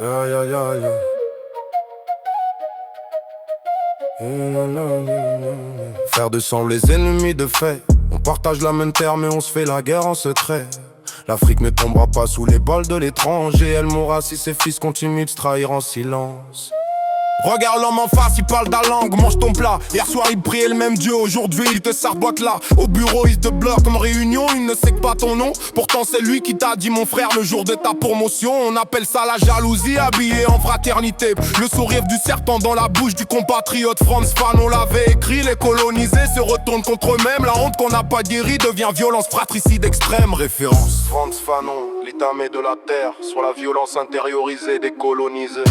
Aïe aïe aïe. Faire de sang les ennemis de fait. On partage la même terre mais on se fait la guerre en secret. L'Afrique ne tombera pas sous les balles de l'étranger. Elle mourra si ses fils continuent de se trahir en silence. Regarde l'homme en face, il parle ta langue, mange ton plat. Hier soir il priait le même Dieu, aujourd'hui il te sarboite là. Au bureau il te bloque comme réunion, il ne sait que pas ton nom. Pourtant c'est lui qui t'a dit mon frère le jour de ta promotion. On appelle ça la jalousie habillée en fraternité. Le sourire du serpent dans la bouche du compatriote Frantz Fanon l'avait écrit. Les colonisés se retournent contre eux-mêmes. La honte qu'on n'a pas guérie devient violence fratricide extrême. Référence Frantz Fanon, l'étamé de la terre sur la violence intériorisée des colonisés.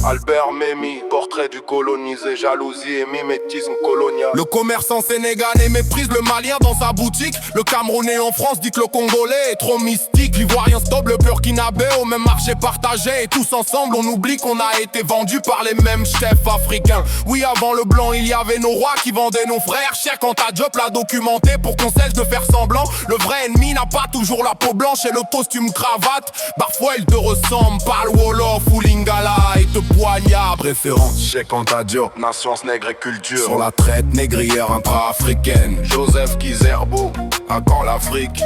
Albert Memmi, portrait du colonisé, jalousie et mimétisme colonial. Le commerçant sénégalais méprise le malien dans sa boutique. Le Camerounais en France dit que le Congolais est trop mystique. L'Ivoirien stoppe le Burkinabé au même marché partagé. Et tous ensemble on oublie qu'on a été vendus par les mêmes chefs africains. Oui, avant le blanc il y avait nos rois qui vendaient nos frères. Cher quand ta job l'a documenté pour qu'on cesse de faire semblant. Le vrai ennemi n'a pas toujours la peau blanche et le costume cravate. Parfois il te ressemble, parle Wolof ou Lingala et te poignard. Préférence Cheikh Anta Diop, nations nègre et culture. Sur la traite négrière intra-africaine. Joseph Kizerbo, à quand l'Afrique?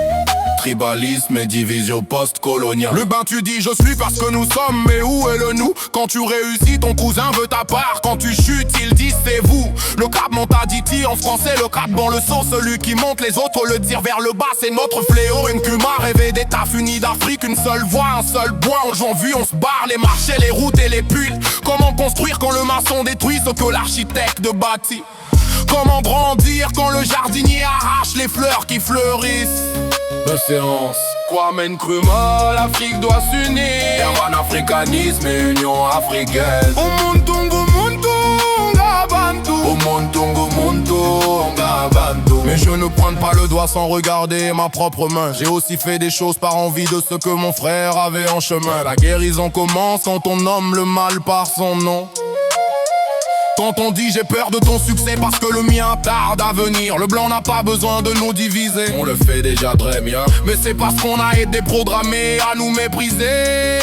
Tribalisme et division post-coloniale. Le bain tu dis je suis parce que nous sommes. Mais où est le nous? Quand tu réussis ton cousin veut ta part. Quand tu chutes il dit c'est vous. Le crabe montaditi en français, le crabe dans le sang. Celui qui monte les autres le tire vers le bas. C'est notre fléau, une Kuma rêvée des tafs unis d'Afrique. Une seule voix, un seul bois. On j'en vu, on se barre les marchés, les routes et les puits. Comment construire quand le maçon détruit ce que l'architecte bâtit? Comment grandir quand le jardinier arrache les fleurs qui fleurissent? De séance Kwame Nkrumah, l'Afrique doit s'unir. Africanisme et union africaine. Au Montunga Bantu. Au Montunga Bantu. Mais je ne pointe pas le doigt sans regarder ma propre main. J'ai aussi fait des choses par envie de ce que mon frère avait en chemin. La guérison commence quand on nomme le mal par son nom. Quand on dit j'ai peur de ton succès parce que le mien tarde à venir. Le blanc n'a pas besoin de nous diviser. On le fait déjà très bien. Mais c'est parce qu'on a été programmés à nous mépriser.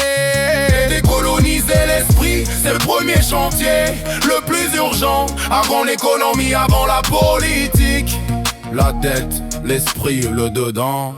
Décoloniser l'esprit, c'est le premier chantier, le plus urgent. Avant l'économie, avant la politique. La tête, l'esprit, le dedans.